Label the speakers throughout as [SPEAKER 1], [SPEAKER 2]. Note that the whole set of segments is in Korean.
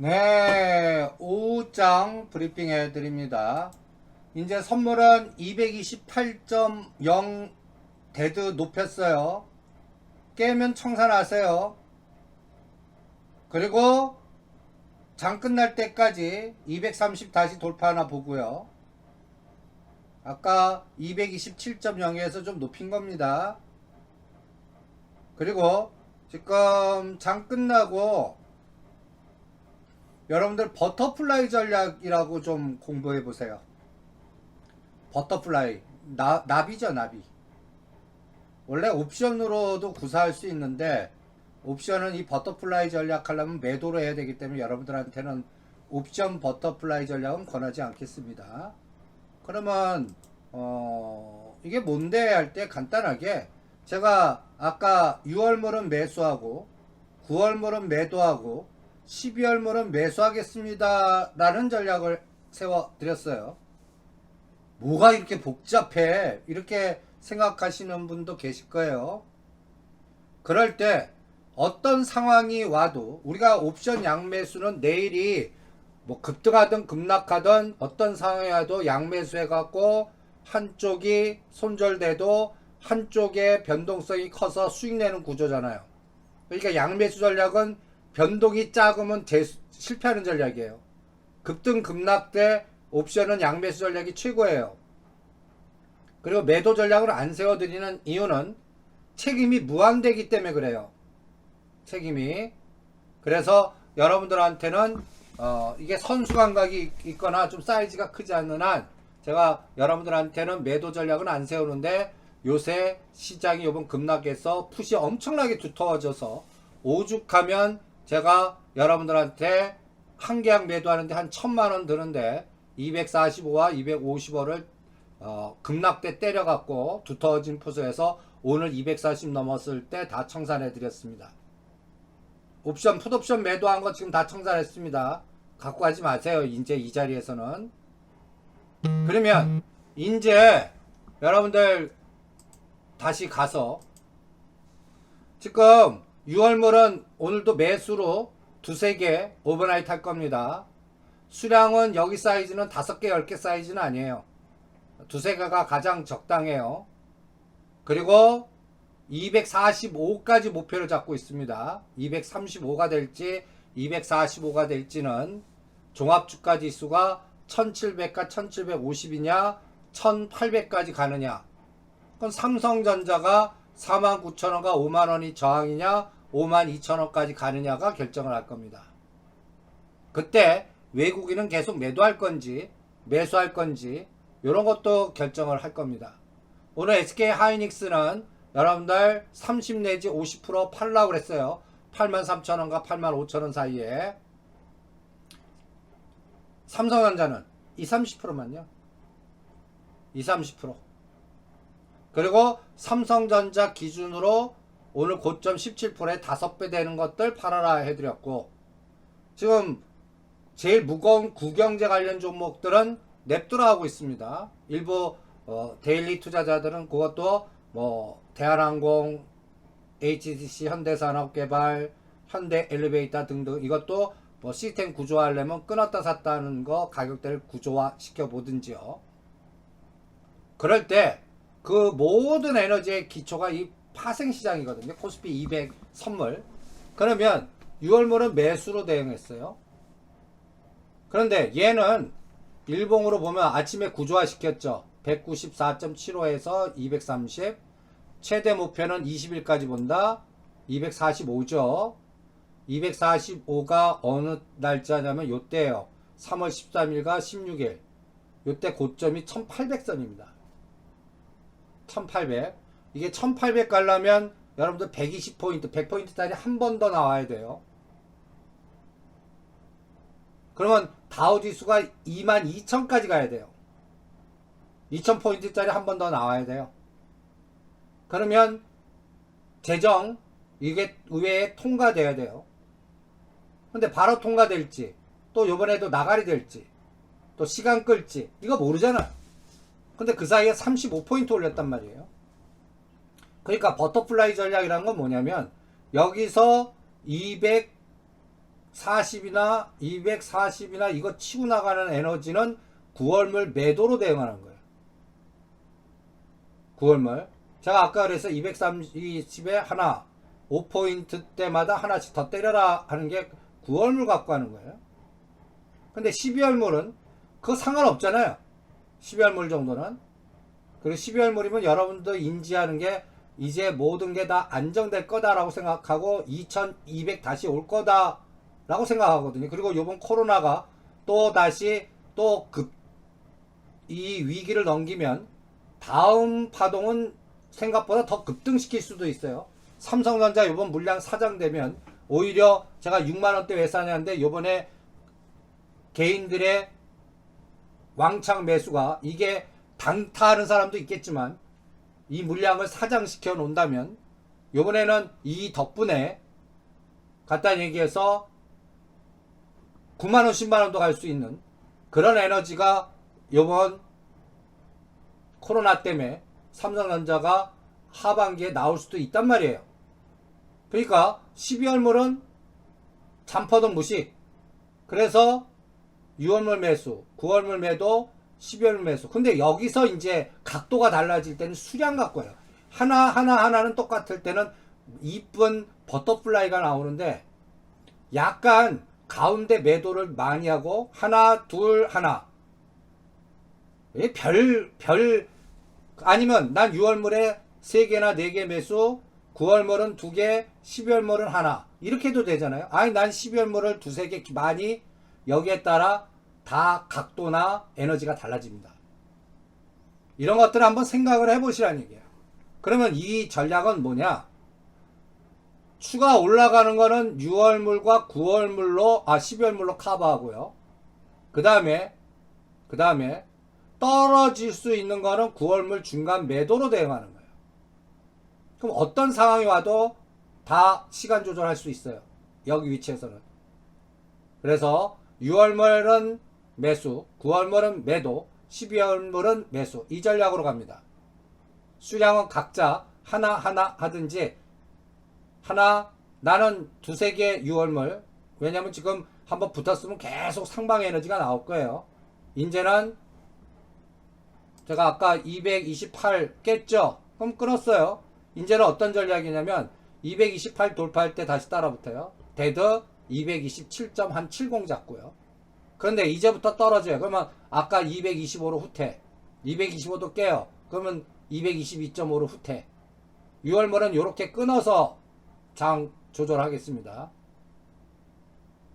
[SPEAKER 1] 네, 오후장 브리핑 해드립니다. 이제 선물은 228.0 데드 높였어요. 깨면 청산하세요. 그리고 장 끝날 때까지 230 다시 돌파하나 보고요. 아까 227.0에서 좀 높인 겁니다. 그리고 지금 장 끝나고 여러분들 버터플라이 전략이라고 좀 공부해 보세요. 버터플라이 나비죠, 나비. 원래 옵션으로도 구사할 수 있는데 옵션은 이 버터플라이 전략 하려면 매도로 해야 되기 때문에 여러분들한테는 옵션 버터플라이 전략은 권하지 않겠습니다. 그러면 이게 뭔데 할 때 간단하게 제가 아까 6월물은 매수하고 9월물은 매도하고 12월물은 매수하겠습니다 라는 전략을 세워 드렸어요. 뭐가 이렇게 복잡해 이렇게 생각하시는 분도 계실 거예요. 그럴 때 어떤 상황이 와도 우리가 옵션 양매수는 내일이 뭐 급등하든 급락하든 어떤 상황이 와도 양매수 해갖고 한쪽이 손절돼도 한쪽의 변동성이 커서 수익 내는 구조잖아요. 그러니까 양매수 전략은 변동이 작으면 실패하는 전략이에요. 급등 급락 때 옵션은 양매수 전략이 최고예요. 그리고 매도 전략을 안 세워드리는 이유는 책임이 무한되기 때문에 그래요. 책임이. 그래서 여러분들한테는 이게 선수 감각이 있거나 좀 사이즈가 크지 않는 한 제가 여러분들한테는 매도 전략은 안 세우는데 요새 시장이 요번 급락해서 풋이 엄청나게 두터워져서 오죽하면 제가 여러분들한테 한 계약 매도하는데 한 1000만원 드는데 245와 250원을 급락 때 때려갖고 두터워진 풋에서 오늘 240 넘었을 때 다 청산해 드렸습니다. 옵션 풋옵션 매도한 거 지금 다 청산했습니다. 갖고 가지 마세요. 이제 이 자리에서는. 그러면 이제 여러분들 다시 가서 지금 6월물은 오늘도 매수로 두세 개 오버나이트 할 겁니다. 수량은 여기 사이즈는 5개 10개 사이즈는 아니에요. 두세 개가 가장 적당해요. 그리고 245까지 목표를 잡고 있습니다. 235가 될지 245가 될지는 종합주가 지수가 1700과 1750이냐 1800까지 가느냐. 그건 삼성전자가 49,000원과 5만원이 저항이냐 52,000원까지 가느냐가 결정을 할 겁니다. 그때 외국인은 계속 매도할 건지 매수할 건지 이런 것도 결정을 할 겁니다. 오늘 SK 하이닉스는 여러분들 30 내지 50% 팔라고 그랬어요. 83,000원과 85,000원 사이에. 삼성전자는 20-30%만요. 20-30%. 그리고 삼성전자 기준으로 오늘 고점 17%에 5배 되는 것들 팔아라 해드렸고, 지금 제일 무거운 구경제 관련 종목들은 냅두라 하고 있습니다. 일부 데일리 투자자들은 그것도 뭐 대한항공, HDC, 현대산업개발, 현대엘리베이터 등등 이것도 뭐 시스템 구조화하려면 끊었다 샀다 하는 거 가격대를 구조화 시켜보든지요. 그럴 때 그 모든 에너지의 기초가 이 파생시장이거든요. 코스피 200 선물. 그러면 6월물은 매수로 대응했어요. 그런데 얘는 일봉으로 보면 아침에 구조화 시켰죠. 194.75에서 230. 최대 목표는 20일까지 본다. 245죠. 245가 어느 날짜냐면 요때예요. 3월 13일과 16일. 요때 고점이 1800선입니다. 1800. 이게 1800 가려면 여러분들 120포인트, 100포인트짜리 한 번 더 나와야 돼요. 그러면 다우지수가 22,000까지 가야 돼요. 2000포인트짜리 한 번 더 나와야 돼요. 그러면 재정 이게 의회에 통과돼야 돼요. 근데 바로 통과될지 또 요번에도 나가리 될지 또 시간 끌지 이거 모르잖아. 근데 그 사이에 35포인트 올렸단 말이에요. 그러니까 버터플라이 전략이라는 건 뭐냐면 여기서 240 240이나 240이나 이거 치고 나가는 에너지는 9월물 매도로 대응하는 거예요. 9월물. 제가 아까 그래서 230에 하나 5포인트 때마다 하나씩 더 때려라 하는 게 9월물 갖고 하는 거예요. 근데 12월물은 그거 상관없잖아요. 12월물 정도는. 그리고 12월물이면 여러분도 인지하는 게 이제 모든 게 다 안정될 거다라고 생각하고 2200 다시 올 거다라고 생각하거든요. 그리고 요번 코로나가 또 다시 또 이 위기를 넘기면 다음 파동은 생각보다 더 급등시킬 수도 있어요. 삼성전자 요번 물량 사장되면 오히려 제가 6만원대 왜 사냐는데 요번에 개인들의 왕창 매수가 이게 당타하는 사람도 있겠지만 이 물량을 사장시켜 놓는다면 요번에는 이 덕분에 간단히 얘기해서 9만원 10만원도 갈 수 있는 그런 에너지가 요번 코로나 때문에 삼성전자가 하반기에 나올 수도 있단 말이에요. 그러니까 12월물은 잠퍼도 무식. 그래서 6월물 매수, 9월물 매도, 12월물 매수. 근데 여기서 이제 각도가 달라질 때는 수량 갖고 해요. 하나는 똑같을 때는 이쁜 버터플라이가 나오는데 약간 가운데 매도를 많이 하고 하나, 둘, 하나. 아니면 난 6월물에 3개나 4개 매수, 9월물은 2개, 12월물은 하나. 이렇게 해도 되잖아요. 아니, 난 12월물을 2-3개 많이 여기에 따라 다 각도나 에너지가 달라집니다. 이런 것들을 한번 생각을 해보시라는 얘기예요. 그러면 이 전략은 뭐냐? 추가 올라가는 거는 6월물과 9월물로, 12월물로 커버하고요. 그 다음에 떨어질 수 있는 거는 9월물 중간 매도로 대응하는 거예요. 그럼 어떤 상황이 와도 다 시간 조절할 수 있어요. 여기 위치에서는. 그래서 6월물은 매수, 9월물은 매도, 12월물은 매수. 이 전략으로 갑니다. 수량은 각자 하나 하든지 나는 2-3개 6월물. 왜냐면 지금 한번 붙었으면 계속 상방 에너지가 나올 거예요. 이제는 제가 아까 228 깼죠? 그럼 끊었어요. 이제는 어떤 전략이냐면 228 돌파할 때 다시 따라붙어요. 데드 227.70 잡고요. 그런데 이제부터 떨어져요. 그러면 아까 225로 후퇴. 225도 깨요. 그러면 222.5로 후퇴. 6월물은 이렇게 끊어서 장 조절하겠습니다.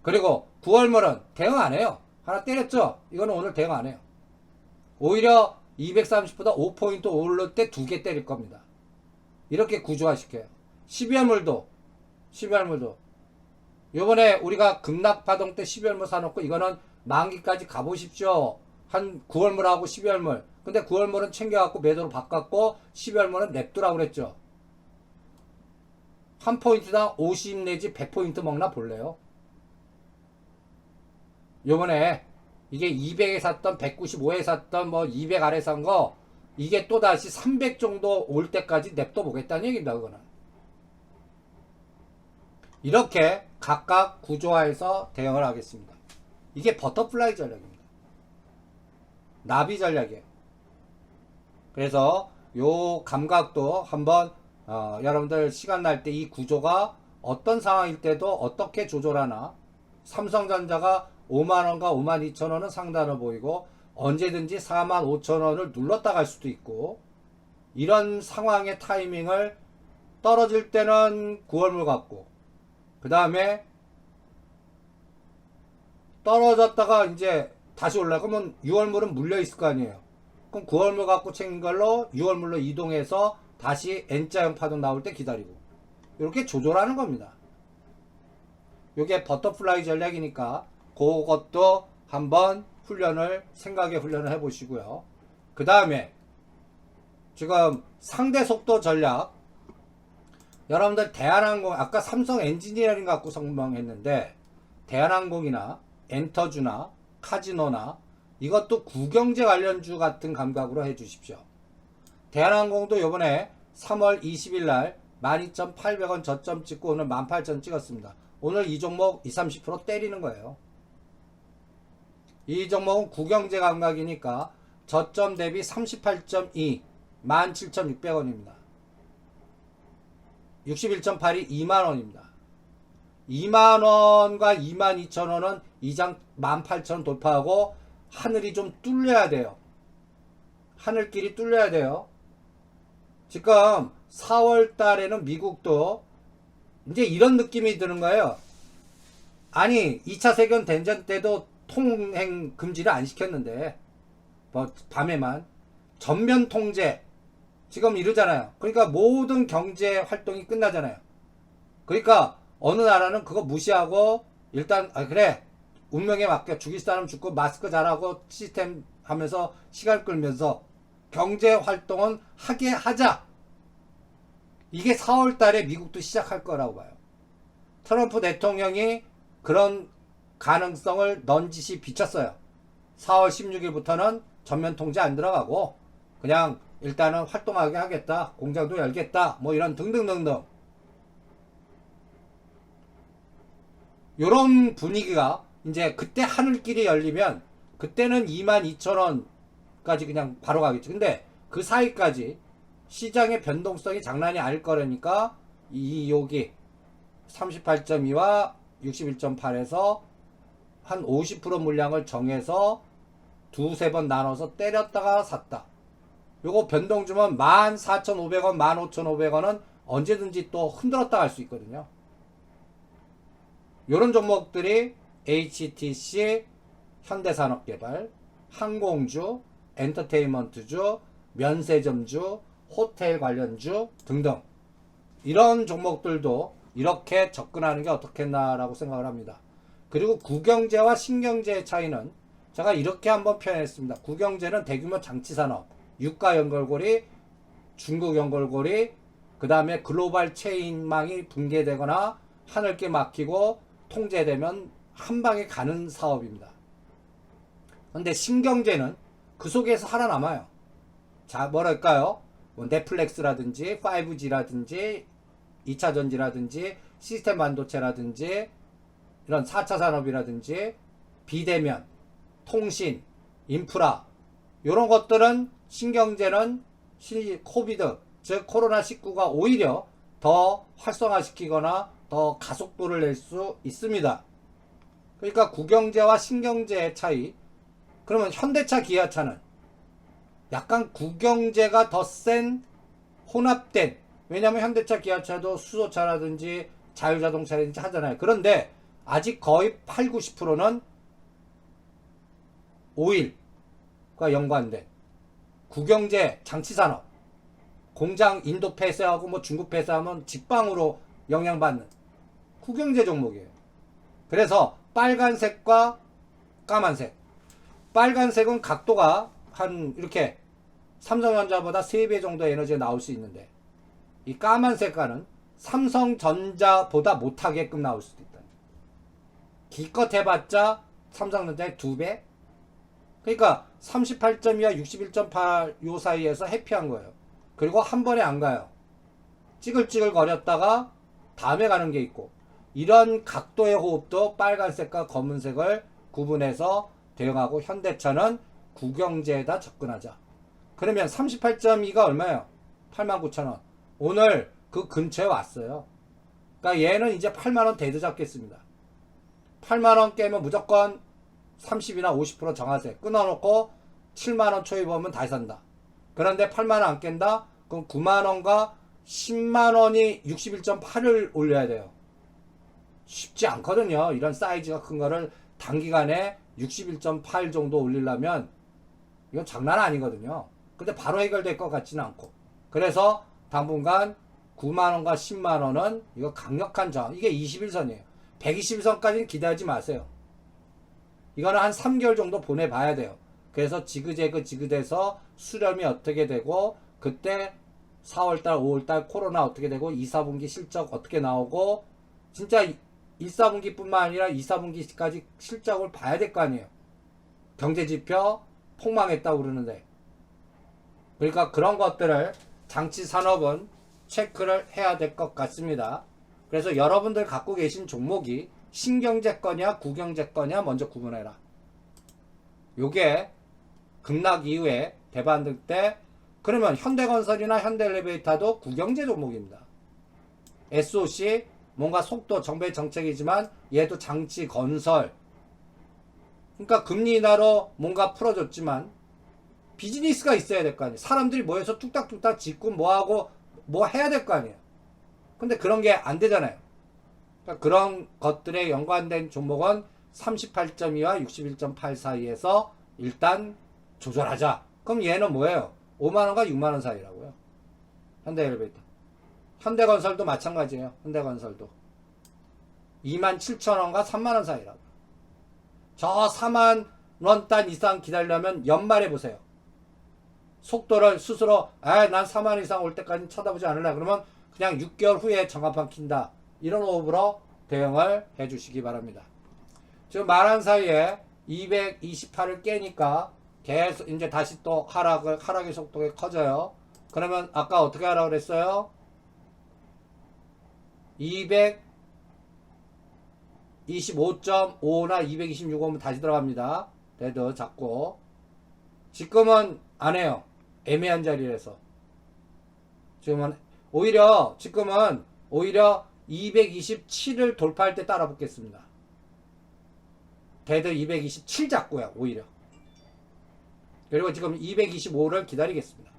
[SPEAKER 1] 그리고 9월물은 대응 안 해요. 하나 때렸죠? 이거는 오늘 대응 안 해요. 오히려 230보다 5포인트 오를 때 2개 때릴 겁니다. 이렇게 구조화시켜요. 12월물도 요번에 우리가 급락파동 때 12월물 사놓고 이거는 만기까지 가보십시오. 한 9월물하고 12월물. 근데 9월물은 챙겨갖고 매도로 바꿨고 12월물은 냅두라고 그랬죠. 한 포인트당 50 내지 100포인트 먹나 볼래요? 요번에 이게 200에 샀던 195에 샀던 뭐 200 아래 산 거 이게 또다시 300 정도 올 때까지 냅둬 보겠다는 얘기입니다. 그거는 이렇게 각각 구조화해서 대응을 하겠습니다. 이게 버터플라이 전략입니다. 나비 전략이에요. 그래서 요 감각도 한번 여러분들 시간 날 때 이 구조가 어떤 상황일 때도 어떻게 조절하나. 삼성전자가 5만원과 52,000원은 상단을 보이고 언제든지 45,000원을 눌렀다 갈 수도 있고 이런 상황의 타이밍을 떨어질 때는 9월물 같고 그 다음에 떨어졌다가 이제 다시 올라가면 6월물은 물려 있을 거 아니에요. 그럼 9월물 갖고 챙긴 걸로 6월물로 이동해서 다시 N자형 파동 나올 때 기다리고 이렇게 조절하는 겁니다. 이게 버터플라이 전략이니까 그것도 한번 생각의 훈련을 해보시고요. 그 다음에 지금 상대 속도 전략 여러분들 대한항공 아까 삼성 엔지니어링 갖고 성공했는데 대한항공이나 엔터주나 카지노나 이것도 구경제 관련주 같은 감각으로 해주십시오. 대한항공도 요번에 3월 20일 날 12,800원 저점 찍고 오늘 18,000 찍었습니다. 오늘 이 종목 20, 30% 때리는 거예요. 이 종목은 구경제 감각이니까 저점 대비 38.2 17,600원입니다. 61.8이 2만원입니다. 2만원과 22,000원은 이장 18,000원 돌파하고 하늘이 좀 뚫려야 돼요. 하늘길이 뚫려야 돼요. 지금 4월 달에는 미국도 이제 이런 느낌이 드는 거예요. 아니 2차 세계대전 때도 통행 금지를 안 시켰는데 뭐 밤에만 전면 통제 지금 이러잖아요. 그러니까 모든 경제 활동이 끝나잖아요. 그러니까 어느 나라는 그거 무시하고 일단 그래 운명에 맡겨 죽일 사람 죽고 마스크 잘하고 시스템 하면서 시간 끌면서 경제 활동은 하게 하자. 이게 4월 달에 미국도 시작할 거라고 봐요. 트럼프 대통령이 그런 가능성을 넌지시 비쳤어요. 4월 16일부터는 전면 통제 안 들어가고 그냥 일단은 활동하게 하겠다. 공장도 열겠다. 뭐 이런 등등등등. 요런 분위기가 이제 그때 하늘길이 열리면 그때는 22,000원까지 그냥 바로 가겠죠. 근데 그 사이까지 시장의 변동성이 장난이 아닐 거라니까 여기 38.2와 61.8에서 한 50% 물량을 정해서 두세 번 나눠서 때렸다가 샀다. 요거 변동 주면 14,500원, 15,500원은 언제든지 또 흔들었다 갈 수 있거든요. 요런 종목들이 HTC, 현대산업개발, 항공주, 엔터테인먼트주, 면세점주, 호텔 관련주 등등 이런 종목들도 이렇게 접근하는 게 어떻겠나라고 생각을 합니다. 그리고 구경제와 신경제의 차이는 제가 이렇게 한번 표현했습니다. 구경제는 대규모 장치산업, 유가 연결고리, 중국 연결고리, 그 다음에 글로벌 체인망이 붕괴되거나 하늘길 막히고 통제되면 한 방에 가는 사업입니다. 근데 신경제는 그 속에서 살아남아요. 자, 뭐랄까요? 뭐 넷플릭스라든지 5G라든지 2차 전지라든지 시스템 반도체라든지 이런 4차 산업이라든지 비대면, 통신, 인프라 이런 것들은 신경제는 코비드 즉 코로나19가 오히려 더 활성화시키거나 더 가속도를 낼 수 있습니다. 그러니까 구경제와 신경제의 차이. 그러면 현대차 기아차는 약간 구경제가 더 센 혼합된, 왜냐하면 현대차 기아차도 수소차라든지 자율자동차라든지 하잖아요. 그런데 아직 거의 8, 90%는 오일과 연관된 구경제 장치산업, 공장 인도 폐쇄하고 뭐 중국 폐쇄하면 직방으로 영향받는 구경제 종목이에요. 그래서 빨간색과 까만색, 빨간색은 각도가 한 이렇게 삼성전자보다 3배 정도 에너지가 나올 수 있는데 이 까만 색깔은 삼성전자보다 못하게끔 나올 수도 있다. 기껏 해봤자 삼성전자의 2배? 그러니까 38.2와 61.8 요 사이에서 해피한 거예요. 그리고 한 번에 안 가요. 찌글찌글 거렸다가 다음에 가는 게 있고, 이런 각도의 호흡도 빨간색과 검은색을 구분해서 대응하고, 현대차는 구경제에다 접근하자. 그러면 38.2가 얼마예요? 89,000원. 오늘 그 근처에 왔어요. 그러니까 얘는 이제 8만원 대드 잡겠습니다. 8만원 깨면 무조건 30이나 50% 정하세요. 끊어놓고 7만원 초입 오면 다시 산다. 그런데 8만원 안 깬다? 그럼 9만원과 10만원이 61.8을 올려야 돼요. 쉽지 않거든요. 이런 사이즈가 큰 거를 단기간에 61.8 정도 올리려면 이건 장난 아니거든요. 근데 바로 해결될 것 같지는 않고, 그래서 당분간 9만원과 10만원은 이거 강력한 저항, 이게 21선이에요 121선까지는 기대하지 마세요. 이거는 한 3개월 정도 보내봐야 돼요. 그래서 지그재그돼서 수렴이 어떻게 되고, 그때 4월달 5월달 코로나 어떻게 되고, 2, 4분기 실적 어떻게 나오고, 진짜 1, 4분기 뿐만 아니라 2, 4분기까지 실적을 봐야 될 거 아니에요. 경제지표 폭망했다고 그러는데. 그러니까 그런 것들을 장치산업은 체크를 해야 될 것 같습니다. 그래서 여러분들 갖고 계신 종목이 신경제 거냐 국영제 거냐 먼저 구분해라. 요게 급락 이후에 대반등 때 그러면 현대건설이나 현대엘리베이터도 국영제 종목입니다. SOC 뭔가 속도 정배 정책이지만 얘도 장치 건설, 그러니까 금리 인하로 뭔가 풀어줬지만 비즈니스가 있어야 될 거 아니에요. 사람들이 모여서 뚝딱뚝딱 짓고 뭐하고 뭐 해야 될 거 아니에요. 근데 그런 게 안 되잖아요. 그러니까 그런 것들에 연관된 종목은 38.2와 61.8 사이에서 일단 조절하자. 그럼 얘는 뭐예요? 5만원과 6만원 사이라고요. 현대엘리베이터. 현대건설도 마찬가지예요. 현대건설도 27,000원과 3만원 사이라고. 저 4만원 이상 기다리려면 연말에 보세요. 속도를 스스로 난 4만 이상 올 때까지 쳐다보지 않을래. 그러면 그냥 6개월 후에 정합판 킨다. 이런 호흡으로 대응을 해주시기 바랍니다. 지금 말한 사이에 228을 깨니까 계속 이제 다시 또 하락의 속도가 커져요. 그러면 아까 어떻게 하라고 그랬어요? 225.5나 226오면 다시 들어갑니다. 데드 잡고. 지금은 안 해요. 애매한 자리에서. 지금은 오히려 227을 돌파할 때 따라 붙겠습니다. 데드 227 잡고요. 오히려. 그리고 지금 225를 기다리겠습니다.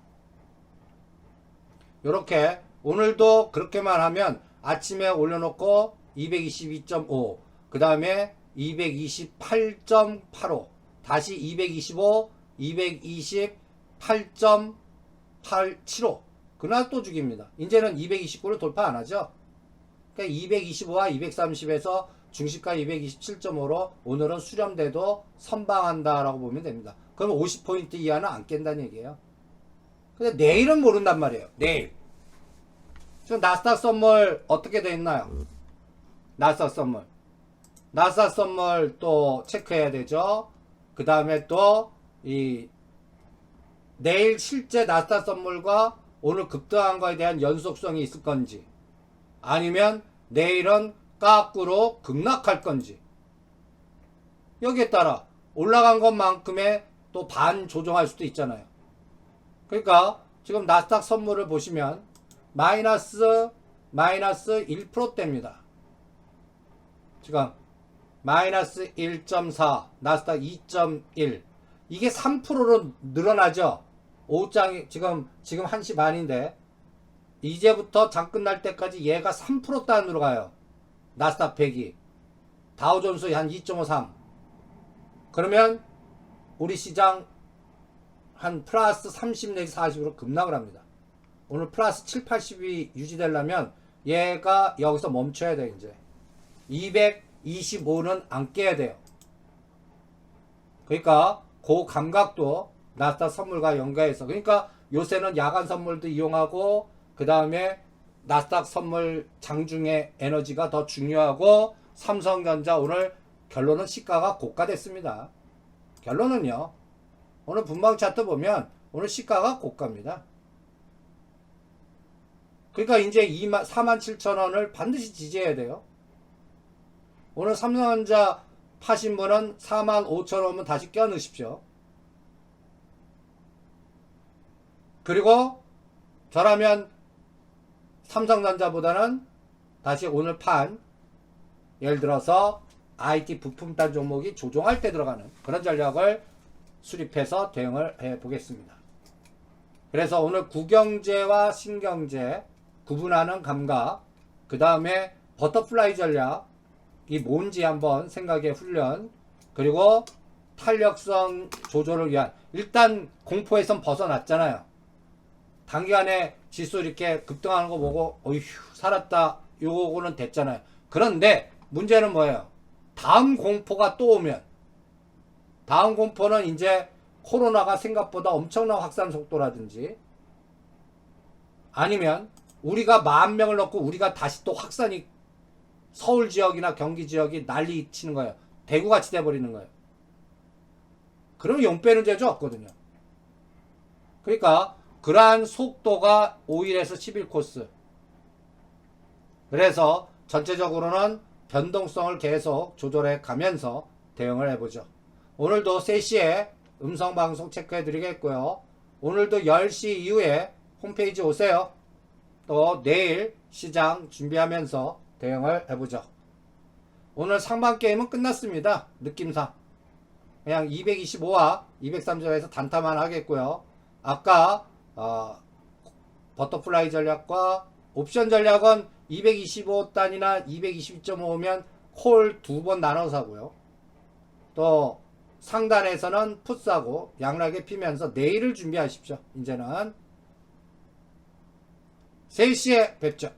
[SPEAKER 1] 요렇게 오늘도 그렇게만 하면 아침에 올려놓고 222.5, 그 다음에 228.85, 다시 225, 228.875. 그날 또 죽입니다. 이제는 229를 돌파 안 하죠. 그러니까 225와 230에서 중시가 227.5로 오늘은 수렴돼도 선방한다라고 보면 됩니다. 그럼 50포인트 이하는 안 깬다는 얘기예요. 근데 내일은 모른단 말이에요. 내일. 지금 나스닥 선물 어떻게 돼 있나요? 나스닥 선물 또 체크해야 되죠. 그 다음에 또 내일 실제 나스닥 선물과 오늘 급등한 거에 대한 연속성이 있을 건지, 아니면 내일은 까꾸로 급락할 건지, 여기에 따라 올라간 것만큼의 또 반 조정할 수도 있잖아요. 그러니까 지금 나스닥 선물을 보시면 마이너스 1%대입니다. 지금 마이너스 1.4, 나스닥 2.1. 이게 3%로 늘어나죠. 오후장이 지금 1시 반인데 이제부터 장 끝날 때까지 얘가 3% 단으로 가요. 나스닥 100이. 다우존스 한 2.53. 그러면 우리 시장 한 플러스 30 내지 40으로 급락을 합니다. 오늘 플러스 7, 80이 유지되려면 얘가 여기서 멈춰야 돼. 이제 225는 안 깨야 돼요. 그러니까 그 감각도 나스닥 선물과 연계해서, 그러니까 요새는 야간 선물도 이용하고, 그 다음에 나스닥 선물 장중에 에너지가 더 중요하고, 삼성전자 오늘 결론은 시가가 고가됐습니다. 결론은요, 오늘 분방 차트 보면 오늘 시가가 고가입니다. 그러니까 이제 47,000원을 반드시 지지해야 돼요. 오늘 삼성전자 파신 분은 45,000원은 다시 껴넣으십시오. 그리고 저라면 삼성전자보다는 다시 오늘 판, 예를 들어서 IT 부품단 종목이 조종할 때 들어가는 그런 전략을 수립해서 대응을 해 보겠습니다. 그래서 오늘 국영제와 신경제 구분하는 감각, 그 다음에 버터플라이 전략이 뭔지 한번 생각의 훈련, 그리고 탄력성 조절을 위한, 일단 공포에선 벗어났잖아요. 단기간에 지수 이렇게 급등하는 거 보고 어휴 살았다, 요거는 됐잖아요. 그런데 문제는 뭐예요? 다음 공포가 또 오면, 다음 공포는 이제 코로나가 생각보다 엄청난 확산 속도라든지, 아니면 우리가 10,000명을 넣고 우리가 다시 또 확산이 서울 지역이나 경기 지역이 난리 치는 거예요. 대구같이 돼버리는 거예요. 그러면 용 빼는 재주 없거든요. 그러니까 그러한 속도가 5일에서 10일 코스. 그래서 전체적으로는 변동성을 계속 조절해 가면서 대응을 해보죠. 오늘도 3시에 음성방송 체크해 드리겠고요. 오늘도 10시 이후에 홈페이지 오세요. 또 내일 시장 준비하면서 대응을 해보죠. 오늘 상반 게임은 끝났습니다. 느낌상 그냥 225와 203점에서 단타만 하겠고요. 아까 버터플라이 전략과 옵션 전략은 225단이나 222.5면 콜 2번 나눠서 하고요. 또 상단에서는 풋 사고 양락에 피면서 내일을 준비하십시오. 이제는 3시에 뵙죠.